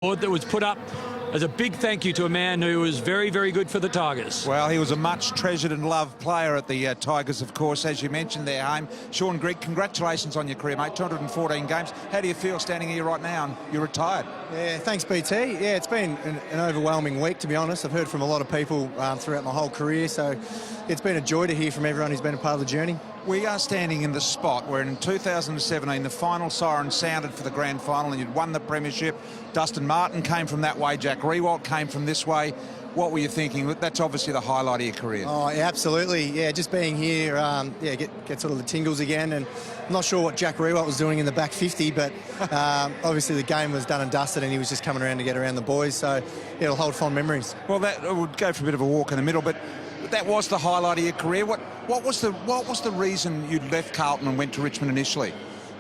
That was put up as a big thank you to a man who was very, very good for the Tigers. Well, he was a much treasured and loved player at the Tigers, of course, as you mentioned there, Hame. Shaun Grigg, congratulations on your career, mate. 214 games. How do you feel standing here right now and you're retired? Yeah, thanks, BT. Yeah, it's been an overwhelming week, to be honest. I've heard from a lot of people throughout my whole career, so it's been a joy to hear from everyone who's been a part of the journey. We are standing in the spot where in 2017 the final siren sounded for the grand final and you'd won the premiership. Dustin Martin came from that way, Jack Riewoldt came from this way. What were you thinking? That's obviously the highlight of your career. Oh, yeah, absolutely. Yeah, just being here, get sort of the tingles again. And I'm not sure what Jack Riewoldt was doing in the back 50, but obviously the game was done and dusted and he was just coming around to get around the boys. So yeah, it'll hold fond memories. Well, that would go for a bit of a walk in the middle, but that was the highlight of your career. What was the reason you left Carlton and went to Richmond initially?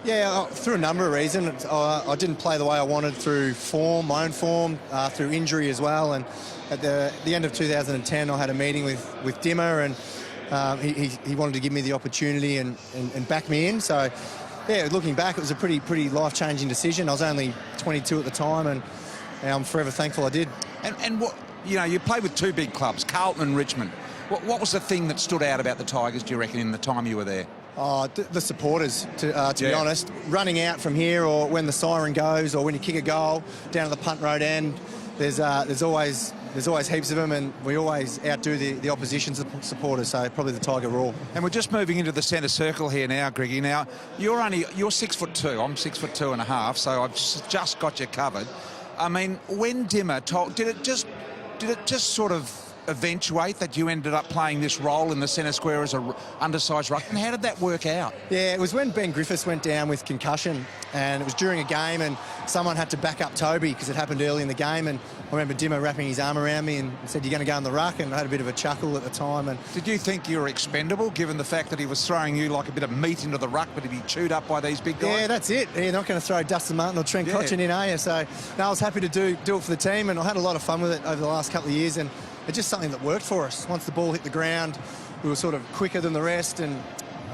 Yeah, through a number of reasons. I didn't play the way I wanted through form, my own form, through injury as well. And at the end of 2010, I had a meeting with Dimmer, and he wanted to give me the opportunity and back me in. So, yeah, looking back, it was a pretty life-changing decision. I was only 22 at the time, and I'm forever thankful I did. And what, you know, you played with two big clubs, Carlton and Richmond. What was the thing that stood out about the Tigers, do you reckon, in the time you were there? Oh, the supporters, to be honest. Running out from here, or when the siren goes, or when you kick a goal down to the punt road end, there's always heaps of them, and we always outdo the opposition supporters. So probably the Tiger roar. And we're just moving into the centre circle here now, Griggy. Now you're 6'2". I'm 6'2.5", so I've just got you covered. I mean, when Dimmer told, did it just sort of eventuate that you ended up playing this role in the centre square as a undersized ruckman? How did that work out? Yeah, it was when Ben Griffiths went down with concussion, and it was during a game, and someone had to back up Toby because it happened early in the game. And I remember Dimmer wrapping his arm around me and said, "You're going to go in the ruck," and I had a bit of a chuckle at the time. And did you think you were expendable, given the fact that he was throwing you like a bit of meat into the ruck, but he'd be chewed up by these big guys? Yeah, that's it. You're not going to throw Dustin Martin or Trent Cotchin in, are you? So, no, I was happy to do it for the team, and I had a lot of fun with it over the last couple of years, and it's just something that worked for us. Once the ball hit the ground, we were sort of quicker than the rest, and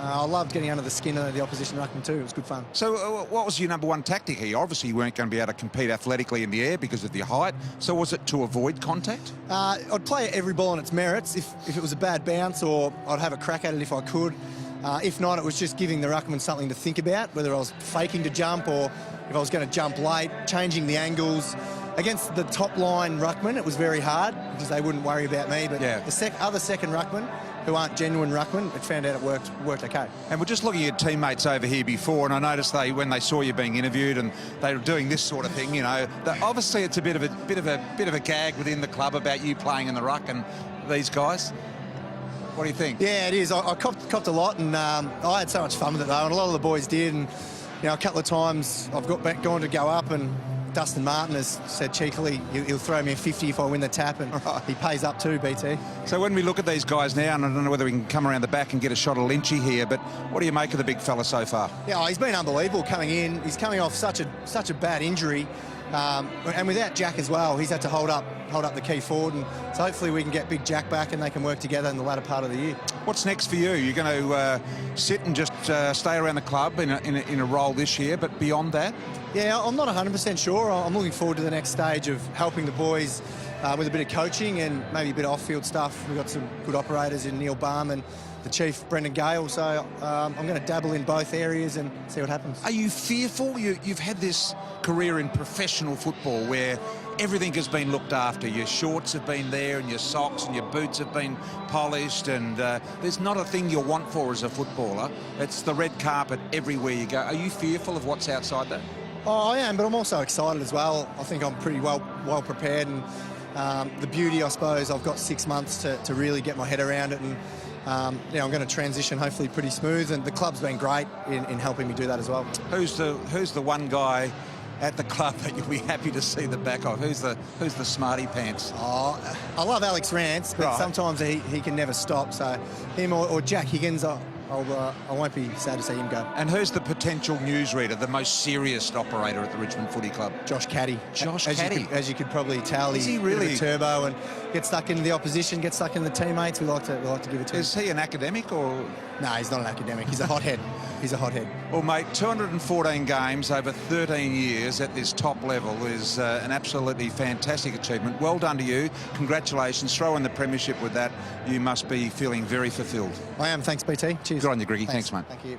I loved getting under the skin of the opposition ruckman too. It was good fun. So what was your number one tactic here? Obviously you weren't going to be able to compete athletically in the air because of your height. So was it to avoid contact? I'd play every ball on its merits. If it was a bad bounce, or I'd have a crack at it if I could. If not, it was just giving the ruckman something to think about, whether I was faking to jump or if I was going to jump late, changing the angles. Against the top line ruckman, it was very hard because they wouldn't worry about me. But the other second ruckman, who aren't genuine ruckman, it found out it worked okay. And we're just looking at teammates over here before, and I noticed when they saw you being interviewed and they were doing this sort of thing, you know, that obviously it's a bit of a gag within the club about you playing in the ruck and these guys. What do you think? Yeah, it is. I copped a lot, and I had so much fun with it though, and a lot of the boys did. And you know, a couple of times I've gone to go up, and Dustin Martin has said cheekily he'll throw me a 50 if I win the tap, and he pays up too, BT. So when we look at these guys now, and I don't know whether we can come around the back and get a shot of Lynchy here, but what do you make of the big fella so far? Yeah, he's been unbelievable coming in. He's coming off such a bad injury, and without Jack as well, he's had to hold up the key forward, and so hopefully we can get big Jack back and they can work together in the latter part of the year. What's next for you? You're going to sit and just stay around the club in a role this year, but beyond that? Yeah, I'm not 100% sure. I'm looking forward to the next stage of helping the boys with a bit of coaching and maybe a bit of off-field stuff. We've got some good operators in Neil Baum and the chief, Brendan Gale, so I'm going to dabble in both areas and see what happens. Are you fearful? You've had this career in professional football where everything has been looked after. Your shorts have been there, and your socks and your boots have been polished, and there's not a thing you'll want for as a footballer. It's the red carpet everywhere you go. Are you fearful of what's outside that? Oh, I am, but I'm also excited as well. I think I'm pretty well prepared, and the beauty, I suppose, I've got 6 months to really get my head around it, and I'm going to transition hopefully pretty smooth, and the club's been great in helping me do that as well. Who's the one guy at the club that you'll be happy to see the back of? Who's the smarty pants? Oh, I love Alex Rance, but sometimes he can never stop. So him or Jack Higgins, I won't be sad to see him go. And who's the potential newsreader, the most serious operator at the Richmond Footy Club? Josh Caddy. As you could probably tell, he's really a turbo and gets stuck into the opposition, gets stuck in the teammates. We like to give it to him. Is he an academic or? No, he's not an academic. He's a hothead. He's a hothead. Well, mate, 214 games over 13 years at this top level is an absolutely fantastic achievement. Well done to you. Congratulations. Throw in the premiership with that. You must be feeling very fulfilled. I am. Thanks, BT. Cheers. Good on you, Griggy. Thanks, mate. Thank you.